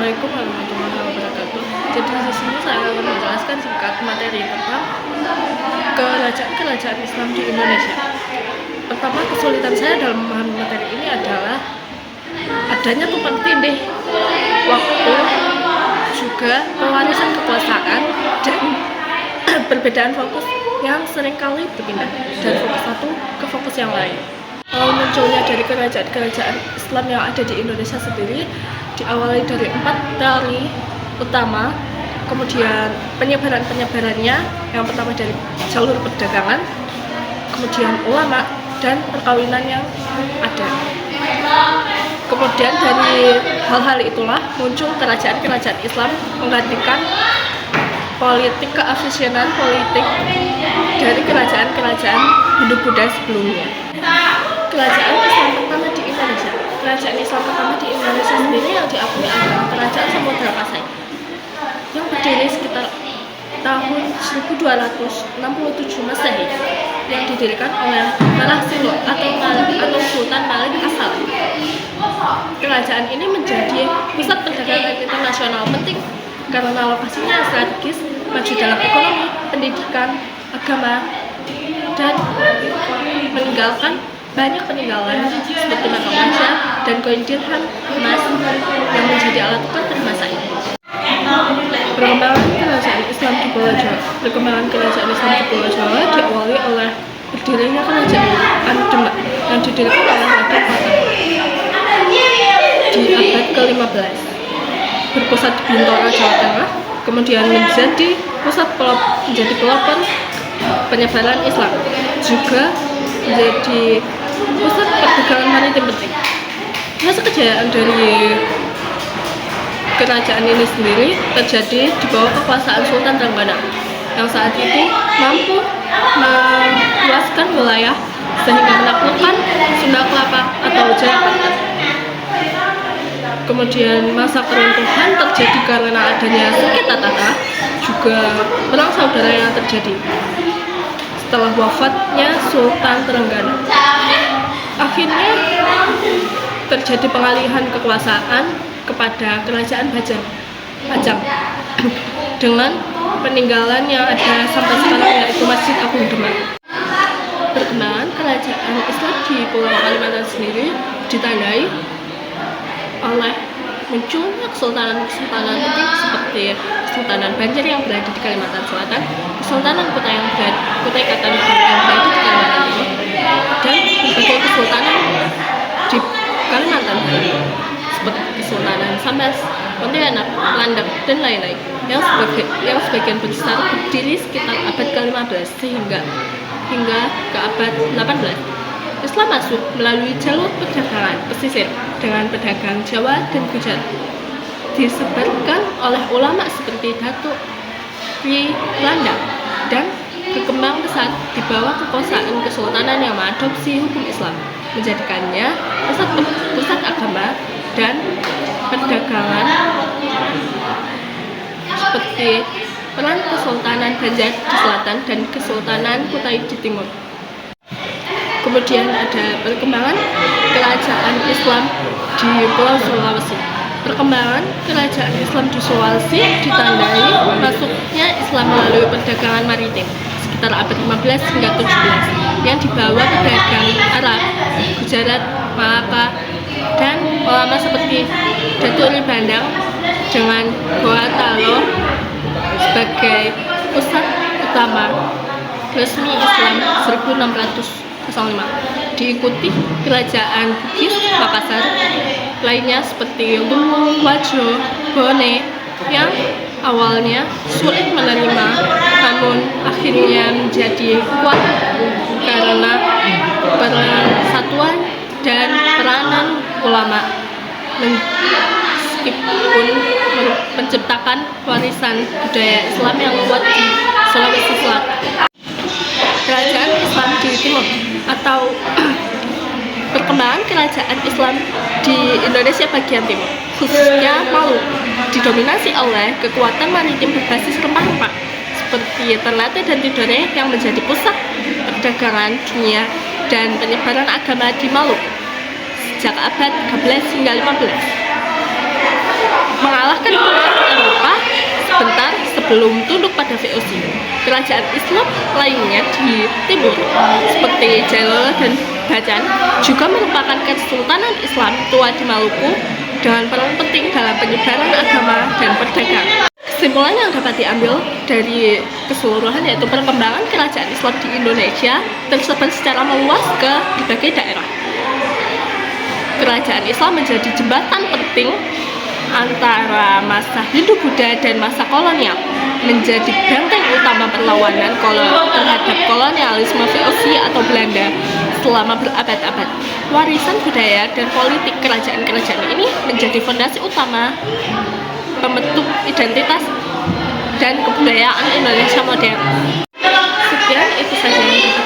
Assalamualaikum warahmatullahi wabarakatuh. Jadi di sini saya akan menjelaskan singkat materi tentang kerajaan-kerajaan Islam di Indonesia. Pertama, kesulitan saya dalam memahami materi ini adalah adanya tumpang tindih waktu, juga pewarisan kekuasaan dan perbedaan fokus yang seringkali berpindah dari fokus satu ke fokus yang lain. Munculnya dari kerajaan-kerajaan Islam yang ada di Indonesia sendiri diawali dari 4 teori utama, kemudian penyebarannya yang pertama dari jalur perdagangan, kemudian ulama, dan perkawinan yang ada. Kemudian dari hal-hal itulah muncul kerajaan-kerajaan Islam menggantikan politik keafisienan politik dari kerajaan-kerajaan Hindu-Buddha sebelumnya. Kerajaan Islam pertama di Indonesia. Kerajaan Islam pertama di Indonesia sendiri yang diakui adalah Kerajaan Samudra Pasai yang berdiri sekitar tahun 1267 Masehi, yang didirikan oleh Marah Silo atau Sultan Malik Asal. Kerajaan ini menjadi pusat perdagangan internasional penting karena lokasinya strategis, maju dalam ekonomi, pendidikan, agama, dan meninggalkan banyak peninggalan seperti makam raja dan koin dirham emas yang menjadi alat tukar pada masa itu. Perkembangan kerajaan Islam di Pulau Jawa. Perkembangan kerajaan Islam di Pulau Jawa diawali oleh berdirinya kerajaan Demak yang didirikan oleh Raden Fatah di abad ke-15, berpusat di Bintoro, Jawa Tengah, kemudian menjadi pelopor penyebaran Islam, juga menjadi pusat perdagangan maritim penting. Masa kejayaan dari kerajaan ini sendiri terjadi di bawah kekuasaan Sultan Trenggana yang saat itu mampu meluaskan wilayah sehingga menaklukkan Sunda Kelapa atau Jayakarta. Kemudian masa keruntuhan terjadi karena adanya sengketa tanah, juga perang saudara yang terjadi setelah wafatnya Sultan Trenggana. Akhirnya terjadi pengalihan kekuasaan kepada Kerajaan Pajang dengan peninggalan yang ada sampai sekarang, yaitu Masjid Agung Demak. Perkembangan kerajaan Islam di Pulau Kalimantan sendiri ditandai oleh munculnya kesultanan-kesultanan penting seperti Kesultanan Banjar yang berada di Kalimantan Selatan, Kesultanan Kutai Kartanegara yang berada di Kalimantan Timur, dan berbagai kesultanan di Kalimantan seperti Kesultanan Sambas, Pontianak, Landak, dan lain-lain yang sebagian besar berdiri sekitar abad ke-15 hingga ke abad 18. Islam masuk melalui jalur perdagangan pesisir dengan pedagang Jawa dan Gujarat, disebarkan oleh ulama seperti Datuk Sri Landak, dan berkembang pesat di bawah kekuasaan kesultanan yang mengadopsi hukum Islam, menjadikannya pusat agama dan perdagangan seperti peran Kesultanan Banjar di selatan dan Kesultanan Kutai di timur. Kemudian ada perkembangan kerajaan Islam di Pulau Sulawesi. Perkembangan kerajaan Islam di Sulawesi ditandai masuknya Islam melalui perdagangan maritim sekitar abad 15 hingga 17 yang dibawa pedagang Arab, Gujarat, Malaka, dan ulama seperti Datuk Ri Bandang dengan Goa Talo sebagai pusat utama resmi Islam 1605. Diikuti kerajaan Bugis, Makassar, lainnya seperti Luwu, Wajo, Bone yang awalnya sulit menerima namun akhirnya menjadi kuat karena persatuan dan peranan ulama meskipun menciptakan warisan budaya Islam yang kuat di Sulawesi Selatan. Kerajaan Islam di Timur atau perkembangan kerajaan Islam di Indonesia bagian timur, khususnya Maluku, didominasi oleh kekuatan maritim berbasis rempah-rempah seperti Ternate dan Tidore yang menjadi pusat perdagangan dunia dan penyebaran agama di Maluku sejak abad 13 hingga 15. Mengalahkan sebentar sebelum tunduk pada VOC. Kerajaan Islam lainnya di timur seperti Jailolo dan Bacan juga merupakan kesultanan Islam tua di Maluku dengan peran penting dalam penyebaran agama dan perdagangan. Kesimpulan yang dapat diambil dari keseluruhan yaitu perkembangan kerajaan Islam di Indonesia tersebar secara meluas ke berbagai daerah. Kerajaan Islam menjadi jembatan penting antara masa Hindu-Buddha dan masa kolonial, menjadi benteng utama perlawanan terhadap kolonialisme VOC atau Belanda selama berabad-abad. Warisan budaya dan politik kerajaan-kerajaan ini menjadi fondasi utama pembentuk identitas dan kebudayaan Indonesia modern. Sekian itu saja yang dapat